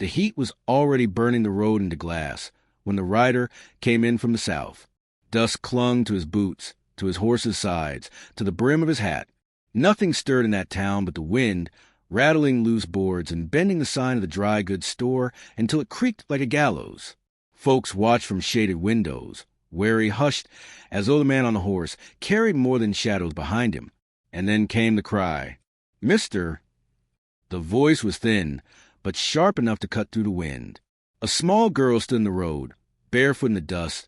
The heat was already burning the road into glass when the rider came in from the south. Dust clung to his boots, to his horse's sides, to the brim of his hat. Nothing stirred in that town but the wind, rattling loose boards and bending the sign of the dry goods store until it creaked like a gallows. Folks watched from shaded windows, wary hushed, as though the man on the horse carried more than shadows behind him. And then came the cry, "Mister!" The voice was thin, but sharp enough to cut through the wind. A small girl stood in the road, barefoot in the dust,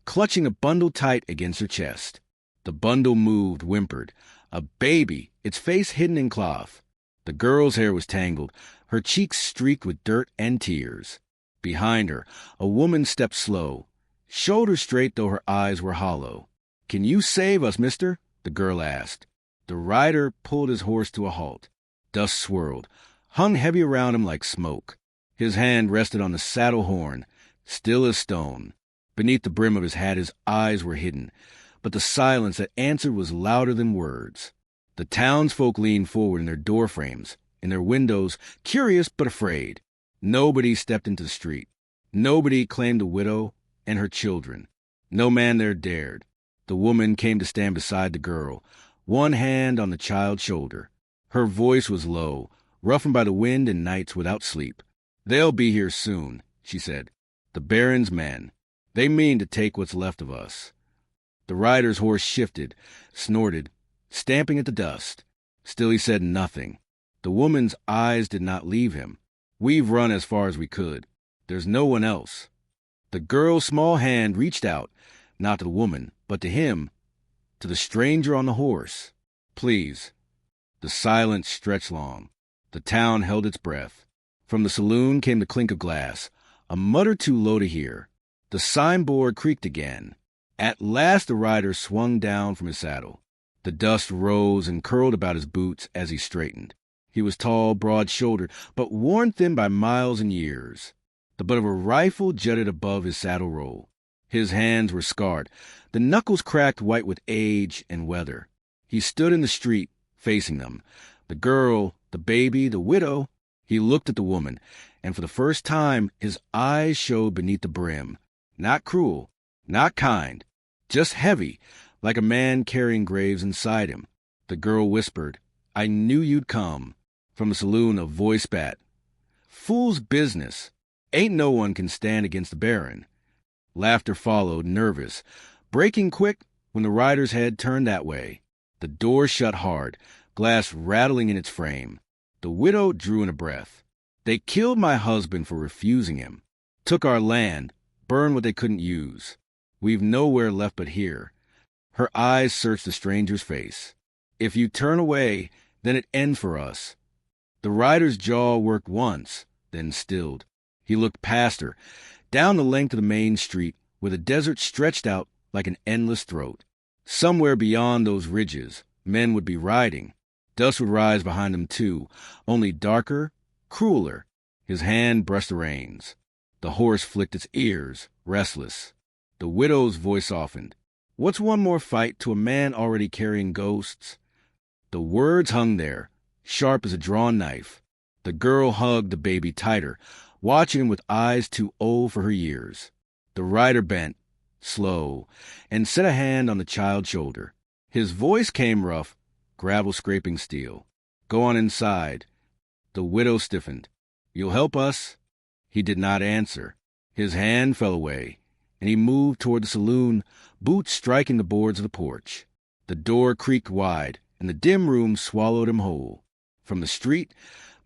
clutching a bundle tight against her chest. The bundle moved, whimpered. A baby, its face hidden in cloth. The girl's hair was tangled, her cheeks streaked with dirt and tears. Behind her, a woman stepped slow, shoulders straight though her eyes were hollow. "Can you save us, mister?" the girl asked. The rider pulled his horse to a halt. Dust swirled, hung heavy around him like smoke. His hand rested on the saddle horn, still as stone. Beneath the brim of his hat his eyes were hidden, but the silence that answered was louder than words. The townsfolk leaned forward in their doorframes, in their windows, curious but afraid. Nobody stepped into the street. Nobody claimed the widow and her children. No man there dared. The woman came to stand beside the girl, one hand on the child's shoulder. Her voice was low, roughened by the wind and nights without sleep. "They'll be here soon," she said. "The Baron's men. They mean to take what's left of us." The rider's horse shifted, snorted, stamping at the dust. Still he said nothing. The woman's eyes did not leave him. "We've run as far as we could. There's no one else." The girl's small hand reached out, not to the woman, but to him, to the stranger on the horse. "Please." The silence stretched long. The town held its breath. From the saloon came the clink of glass, a mutter too low to hear. The signboard creaked again. At last the rider swung down from his saddle. The dust rose and curled about his boots as he straightened. He was tall, broad-shouldered, but worn thin by miles and years. The butt of a rifle jutted above his saddle roll. His hands were scarred, the knuckles cracked white with age and weather. He stood in the street, facing them. The girl, the baby, the widow. He looked at the woman, and for the first time his eyes showed beneath the brim. Not cruel, not kind, just heavy, like a man carrying graves inside him. The girl whispered, "I knew you'd come." From the saloon a voice spat, "Fool's business. Ain't no one can stand against the Baron." Laughter followed, nervous, breaking quick when the rider's head turned that way. The door shut hard, glass rattling in its frame. The widow drew in a breath. "They killed my husband for refusing him. Took our land, burned what they couldn't use. We've nowhere left but here." Her eyes searched the stranger's face. "If you turn away, then it ends for us." The rider's jaw worked once, then stilled. He looked past her, down the length of the main street, where the desert stretched out like an endless throat. Somewhere beyond those ridges, men would be riding. Dust would rise behind them too, only darker, crueler. His hand brushed the reins. The horse flicked its ears, restless. The widow's voice softened. "What's one more fight to a man already carrying ghosts?" The words hung there, sharp as a drawn knife. The girl hugged the baby tighter, watching him with eyes too old for her years. The rider bent, slow, and set a hand on the child's shoulder. His voice came rough, gravel scraping steel. "Go on inside." The widow stiffened. "You'll help us?" He did not answer. His hand fell away, and he moved toward the saloon, boots striking the boards of the porch. The door creaked wide, and the dim room swallowed him whole. From the street,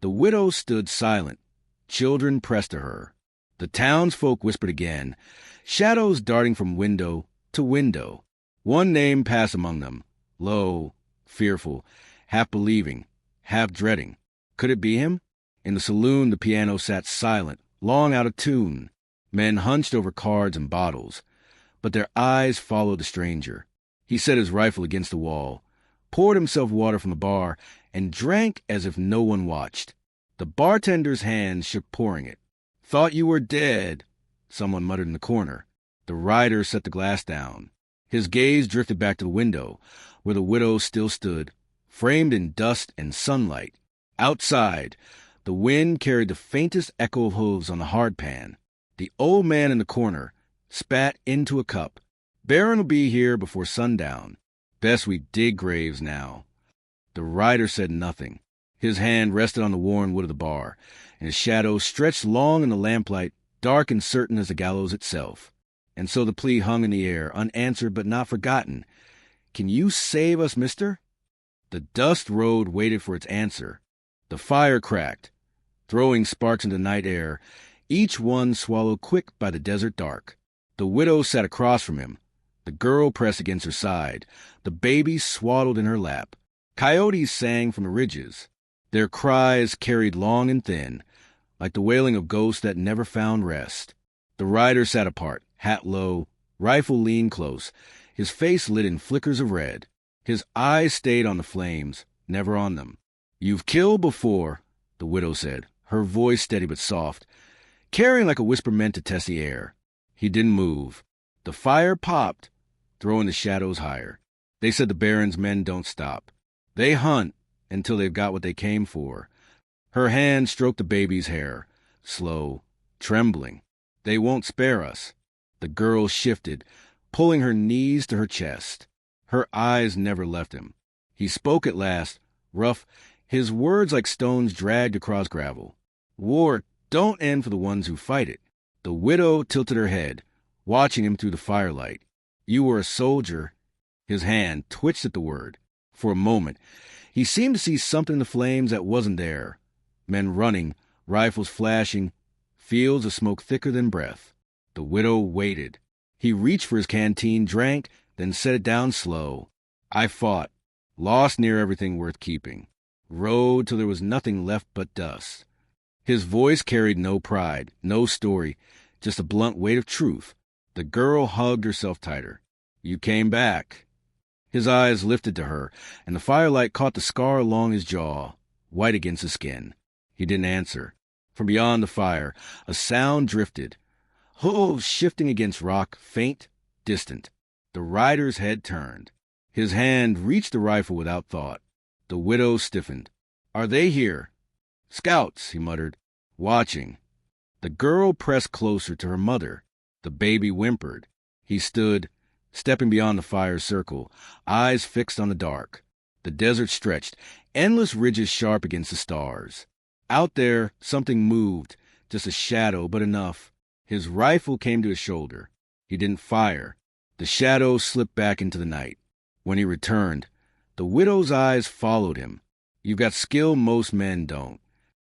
the widow stood silent. Children pressed to her. The townsfolk whispered again, shadows darting from window to window. One name passed among them, low, fearful, half believing, half dreading. Could it be him? In the saloon the piano sat silent, long out of tune. Men hunched over cards and bottles, but their eyes followed the stranger. He set his rifle against the wall, poured himself water from the bar, and drank as if no one watched. The bartender's hands shook pouring it. "Thought you were dead," someone muttered in the corner. The rider set the glass down. His gaze drifted back to the window, where the widow still stood, framed in dust and sunlight. Outside, The wind carried the faintest echo of hooves on the hard pan. The old man in the corner spat into a cup. "Baron will be here before sundown. Best we dig graves now." The rider said nothing. His hand rested on the worn wood of the bar, and his shadow stretched long in the lamplight, dark and certain as the gallows itself. And so the plea hung in the air, unanswered but not forgotten. "Can you save us, mister?" The dust road waited for its answer. The fire cracked, throwing sparks into the night air, each one swallowed quick by the desert dark. The widow sat across from him. The girl pressed against her side, the baby swaddled in her lap. Coyotes sang from the ridges. Their cries carried long and thin, like the wailing of ghosts that never found rest. The rider sat apart, hat low, rifle leaned close, his face lit in flickers of red. His eyes stayed on the flames, never on them. "You've killed before," the widow said, her voice steady but soft, carrying like a whisper meant to test the air. He didn't move. The fire popped, throwing the shadows higher. "They said the Baron's men don't stop. They hunt until they've got what they came for." Her hand stroked the baby's hair, slow, trembling. "They won't spare us." The girl shifted, pulling her knees to her chest. Her eyes never left him. He spoke at last, rough, his words like stones dragged across gravel. "War don't end for the ones who fight it." The widow tilted her head, watching him through the firelight. "You were a soldier." His hand twitched at the word. For a moment, he seemed to see something in the flames that wasn't there. Men running, rifles flashing, fields of smoke thicker than breath. The widow waited. He reached for his canteen, drank, then set it down slow. "I fought, lost near everything worth keeping. Rode till there was nothing left but dust." His voice carried no pride, no story, just a blunt weight of truth. The girl hugged herself tighter. "You came back." His eyes lifted to her, and the firelight caught the scar along his jaw, white against the skin. He didn't answer. From beyond the fire, a sound drifted. Hooves shifting against rock, faint, distant. The rider's head turned. His hand reached the rifle without thought. The widow stiffened. "Are they here?" "Scouts," he muttered, "watching." The girl pressed closer to her mother. The baby whimpered. He stood, stepping beyond the fire's circle, eyes fixed on the dark. The desert stretched, endless ridges sharp against the stars. Out there, something moved, just a shadow, but enough. His rifle came to his shoulder. He didn't fire. The shadow slipped back into the night. When he returned, the widow's eyes followed him. "You've got skill most men don't."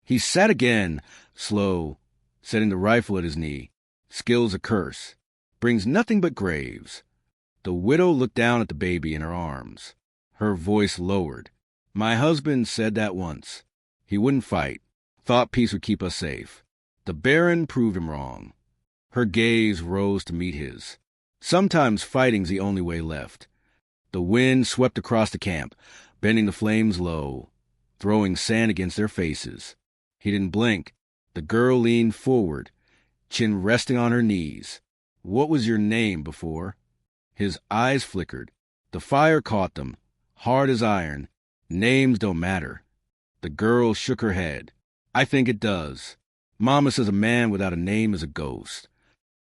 He sat again, slow, setting the rifle at his knee. "Skill's a curse. Brings nothing but graves." The widow looked down at the baby in her arms. Her voice lowered. "My husband said that once. He wouldn't fight. Thought peace would keep us safe. The Baron proved him wrong." Her gaze rose to meet his. "Sometimes fighting's the only way left." The wind swept across the camp, bending the flames low, throwing sand against their faces. He didn't blink. The girl leaned forward, chin resting on her knees. "What was your name before?" His eyes flickered. The fire caught them, hard as iron. "Names don't matter." The girl shook her head. "I think it does. Mama says a man without a name is a ghost."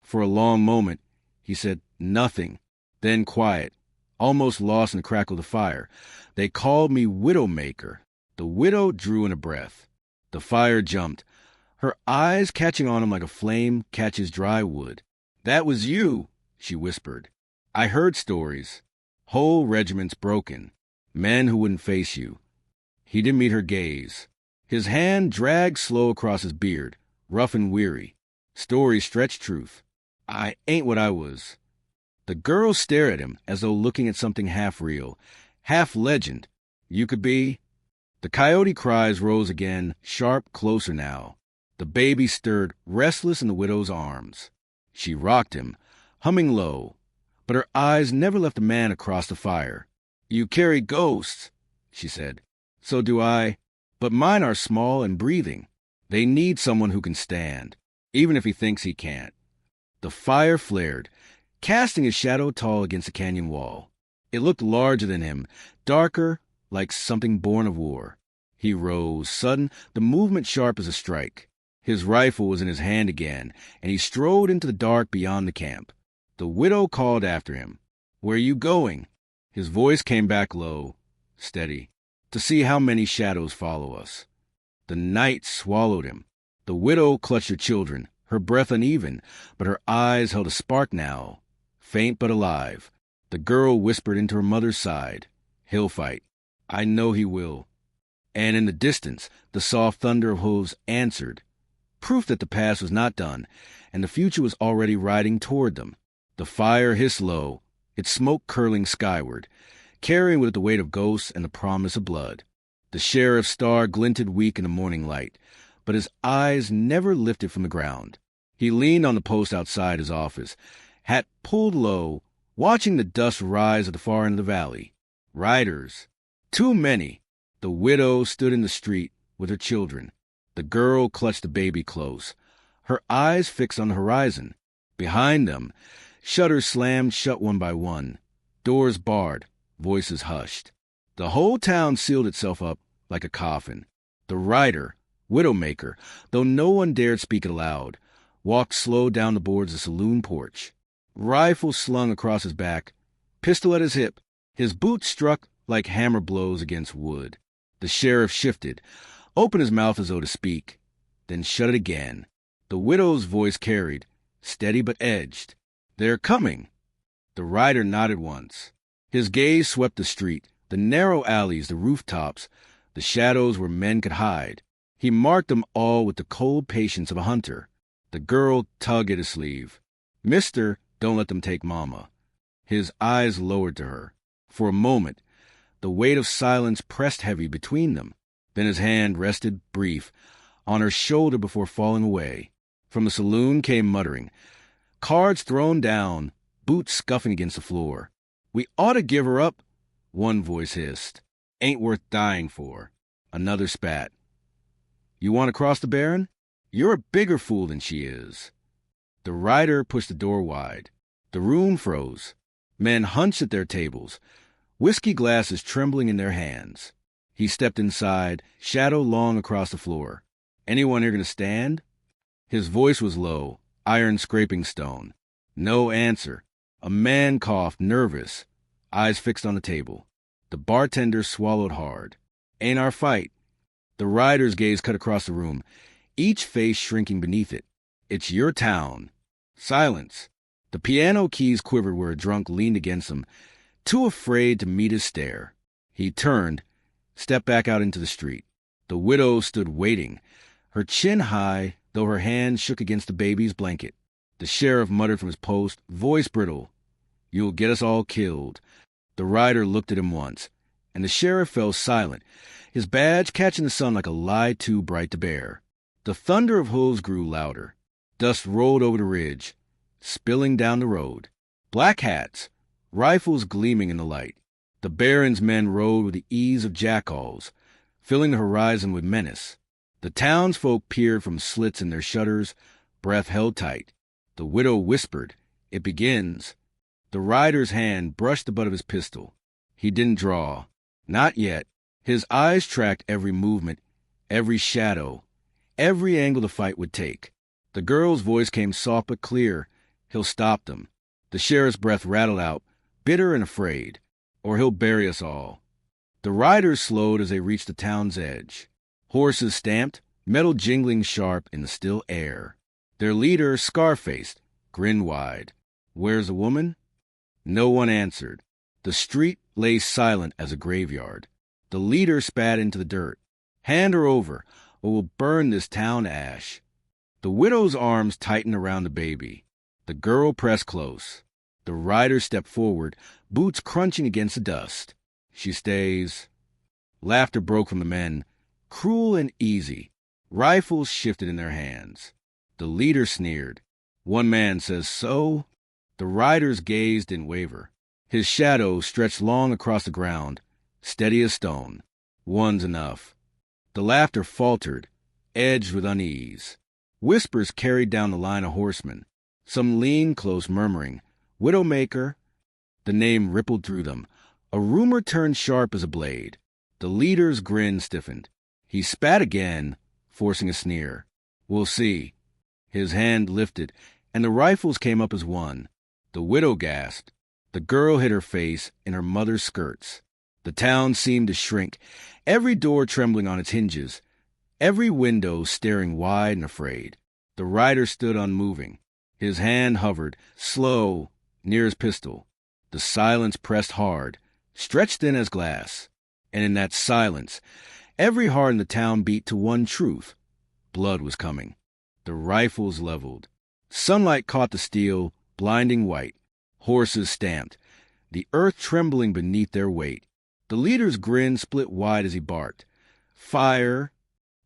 For a long moment, he said nothing, then quiet, almost lost in the crackle of the fire. "They called me Widowmaker." The widow drew in a breath. The fire jumped, her eyes catching on him like a flame catches dry wood. "That was you," she whispered. "I heard stories. Whole regiments broken. Men who wouldn't face you." He didn't meet her gaze. His hand dragged slow across his beard, rough and weary. Stories stretched truth. "I ain't what I was." The girl stared at him as though looking at something half real, half legend. "You could be?" The coyote cries rose again, sharp, closer now. The baby stirred, restless in the widow's arms. She rocked him, humming low, but her eyes never left the man across the fire. "You carry ghosts," she said. "So do I, but mine are small and breathing. They need someone who can stand, even if he thinks he can't." The fire flared, casting his shadow tall against the canyon wall. It looked larger than him, darker, like something born of war. He rose, sudden, the movement sharp as a strike. His rifle was in his hand again, and he strode into the dark beyond the camp. The widow called after him. "Where are you going?" His voice came back low, steady. "To see how many shadows follow us." The night swallowed him. The widow clutched her children, her breath uneven, but her eyes held a spark now, faint but alive. The girl whispered into her mother's side, "He'll fight. I know he will." And in the distance, the soft thunder of hooves answered, proof that the past was not done, and the future was already riding toward them. The fire hissed low, its smoke curling skyward, carrying with it the weight of ghosts and the promise of blood. The sheriff's star glinted weak in the morning light, but his eyes never lifted from the ground. He leaned on the post outside his office, hat pulled low, watching the dust rise at the far end of the valley. Riders. Too many. The widow stood in the street with her children. The girl clutched the baby close, her eyes fixed on the horizon. Behind them, shutters slammed shut one by one, doors barred, voices hushed. The whole town sealed itself up like a coffin. The rider, widowmaker, though no one dared speak it aloud, walked slow down the boards of the saloon porch, rifle slung across his back, pistol at his hip. His boots struck like hammer blows against wood. The sheriff shifted, opened his mouth as though to speak, then shut it again. The widow's voice carried, steady but edged. "They're coming." The rider nodded once. His gaze swept the street, the narrow alleys, the rooftops, the shadows where men could hide. He marked them all with the cold patience of a hunter. The girl tugged at his sleeve. "Mister, don't let them take Mama." His eyes lowered to her. For a moment, the weight of silence pressed heavy between them. Then his hand rested, brief, on her shoulder before falling away. From the saloon came muttering, cards thrown down, boots scuffing against the floor. "We ought to give her up," one voice hissed. "Ain't worth dying for." Another spat. "You want to cross the Barren? You're a bigger fool than she is." The rider pushed the door wide. The room froze. Men hunched at their tables, whiskey glasses trembling in their hands. He stepped inside, shadow long across the floor. "Anyone here going to stand?" His voice was low, iron scraping stone. No answer. A man coughed, nervous, eyes fixed on the table. The bartender swallowed hard. "Ain't our fight." The rider's gaze cut across the room, each face shrinking beneath it. "It's your town." Silence. The piano keys quivered where a drunk leaned against him, too afraid to meet his stare. He turned, stepped back out into the street. The widow stood waiting, her chin high, though her hand shook against the baby's blanket. The sheriff muttered from his post, voice brittle, "You'll get us all killed." The rider looked at him once, and the sheriff fell silent, his badge catching the sun like a lie too bright to bear. The thunder of hooves grew louder. Dust rolled over the ridge, spilling down the road. Black hats, rifles gleaming in the light. The Baron's men rode with the ease of jackals, filling the horizon with menace. The townsfolk peered from slits in their shutters, breath held tight. The widow whispered, "It begins." The rider's hand brushed the butt of his pistol. He didn't draw. Not yet. His eyes tracked every movement, every shadow, every angle the fight would take. The girl's voice came soft but clear. "He'll stop them." The sheriff's breath rattled out, bitter and afraid. "Or he'll bury us all." The riders slowed as they reached the town's edge. Horses stamped, metal jingling sharp in the still air. Their leader, scar-faced, grinned wide. "Where's the woman?" No one answered. The street lay silent as a graveyard. The leader spat into the dirt. "Hand her over, or we'll burn this town to ash." The widow's arms tightened around the baby. The girl pressed close. The rider stepped forward, boots crunching against the dust. "She stays." Laughter broke from the men, cruel and easy. Rifles shifted in their hands. The leader sneered. "One man says so." The rider's gaze didn't waver. His shadow stretched long across the ground, steady as stone. "One's enough." The laughter faltered, edged with unease. Whispers carried down the line of horsemen. Some leaned close, murmuring, "Widowmaker." The name rippled through them. A rumor turned sharp as a blade. The leader's grin stiffened. He spat again, forcing a sneer. "We'll see." His hand lifted, and the rifles came up as one. The widow gasped. The girl hid her face in her mother's skirts. The town seemed to shrink, every door trembling on its hinges, every window staring wide and afraid. The rider stood unmoving. His hand hovered, slow, near his pistol. The silence pressed hard, stretched thin as glass. And in that silence, every heart in the town beat to one truth. Blood was coming. The rifles leveled. Sunlight caught the steel, blinding white. Horses stamped, the earth trembling beneath their weight. The leader's grin split wide as he barked. Fire!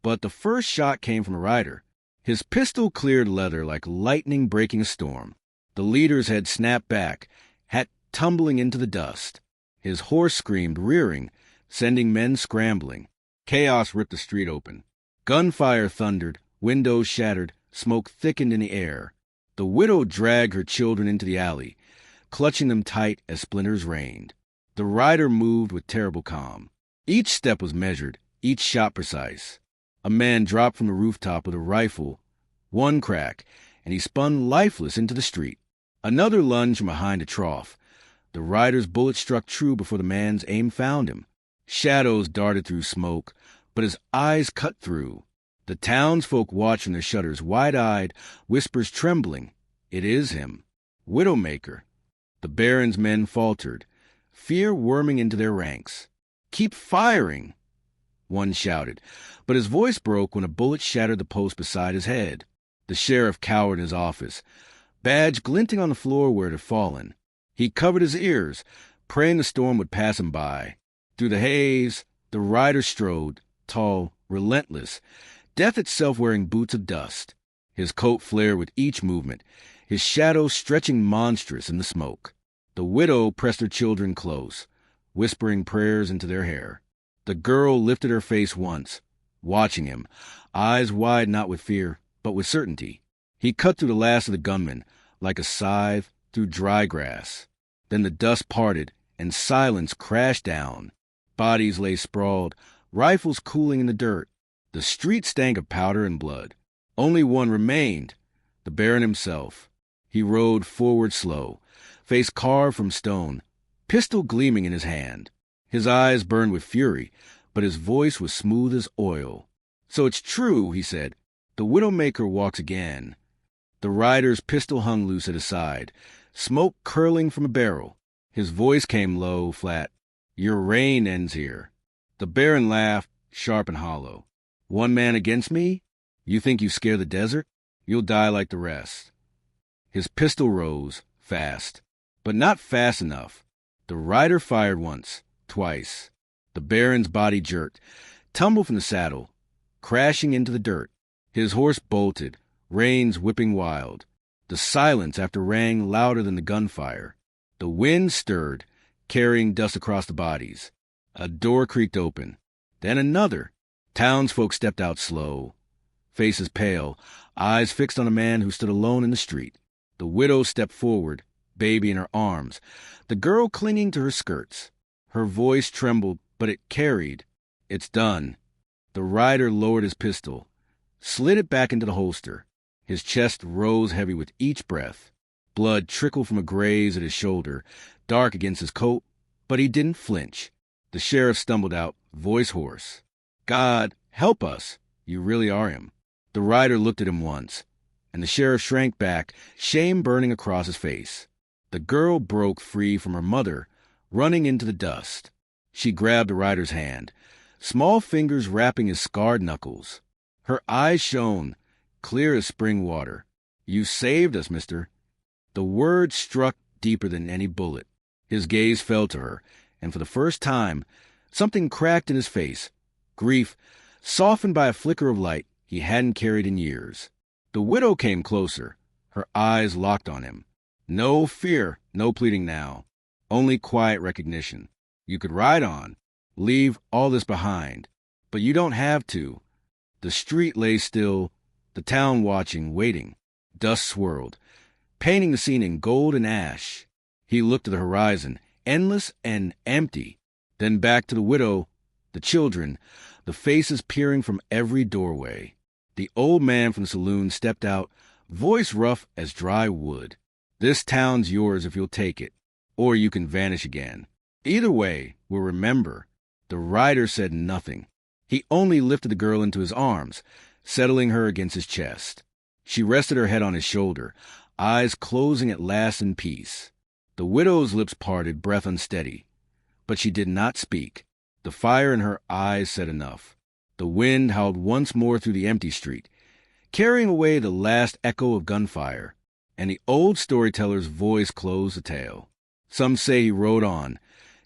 But the first shot came from a rider. His pistol cleared leather like lightning breaking a storm. The leader's head snapped back, hat tumbling into the dust. His horse screamed, rearing, sending men scrambling. Chaos ripped the street open. Gunfire thundered, windows shattered, smoke thickened in the air. The widow dragged her children into the alley, clutching them tight as splinters rained. The rider moved with terrible calm. Each step was measured, each shot precise. A man dropped from the rooftop with a rifle. One crack, and he spun lifeless into the street. Another lunged from behind a trough. The rider's bullet struck true before the man's aim found him. Shadows darted through smoke, but his eyes cut through. The townsfolk watched from their shutters, wide-eyed, whispers trembling. It is him. Widowmaker. The Baron's men faltered, fear worming into their ranks. "Keep firing!" one shouted, but his voice broke when a bullet shattered the post beside his head. The sheriff cowered in his office, badge glinting on the floor where it had fallen. He covered his ears, praying the storm would pass him by. Through the haze, the rider strode, tall, relentless, death itself wearing boots of dust. His coat flared with each movement, his shadow stretching monstrous in the smoke. The widow pressed her children close, whispering prayers into their hair. The girl lifted her face once, watching him, eyes wide not with fear, but with certainty. He cut through the last of the gunmen, like a scythe through dry grass. Then the dust parted, and silence crashed down. Bodies lay sprawled, rifles cooling in the dirt. The street stank of powder and blood. Only one remained, the Baron himself. He rode forward slow, face carved from stone, pistol gleaming in his hand. His eyes burned with fury, but his voice was smooth as oil. "So it's true," he said. "The widowmaker walks again." The rider's pistol hung loose at his side, smoke curling from a barrel. His voice came low, flat. "Your reign ends here." The Baron laughed, sharp and hollow. "One man against me? You think you scare the desert? You'll die like the rest." His pistol rose, fast, but not fast enough. The rider fired once, twice. The Baron's body jerked, tumbled from the saddle, crashing into the dirt. His horse bolted, reins whipping wild. The silence after rang louder than the gunfire. The wind stirred, carrying dust across the bodies. A door creaked open. Then another. Townsfolk stepped out slow, faces pale, eyes fixed on a man who stood alone in the street. The widow stepped forward, baby in her arms, the girl clinging to her skirts. Her voice trembled, but it carried. "It's done." The rider lowered his pistol, slid it back into the holster. His chest rose heavy with each breath. Blood trickled from a graze at his shoulder, dark against his coat, but he didn't flinch. The sheriff stumbled out, voice hoarse. "God, help us. You really are him." The rider looked at him once, and the sheriff shrank back, shame burning across his face. The girl broke free from her mother, running into the dust. She grabbed the rider's hand, small fingers wrapping his scarred knuckles. Her eyes shone, clear as spring water. "You saved us, mister." The word struck deeper than any bullet. His gaze fell to her, and for the first time, something cracked in his face. Grief, softened by a flicker of light he hadn't carried in years. The widow came closer, her eyes locked on him. No fear, no pleading now. Only quiet recognition. You could ride on, leave all this behind. But you don't have to. The street lay still, the town watching, waiting. Dust swirled, painting the scene in gold and ash. He looked to the horizon, endless and empty, then back to the widow, The children, the faces peering from every doorway. The old man from the saloon stepped out, voice rough as dry wood. This town's yours if you'll take it, or you can vanish again. Either way, we'll remember. The rider said nothing. He only lifted the girl into his arms, settling her against his chest. She rested her head on his shoulder, eyes closing at last in peace. The widow's lips parted, breath unsteady. But she did not speak. The fire in her eyes said enough. The wind howled once more through the empty street, carrying away the last echo of gunfire, and the old storyteller's voice closed the tale. Some say he rode on,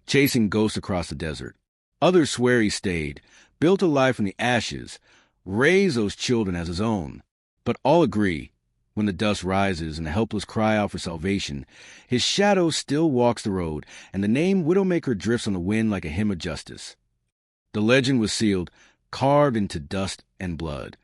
chasing ghosts across the desert. Others swear he stayed, built a life from the ashes, raised those children as his own. But all agree, when the dust rises and the helpless cry out for salvation, his shadow still walks the road, and the name Widowmaker drifts on the wind like a hymn of justice. The legend was sealed, carved into dust and blood.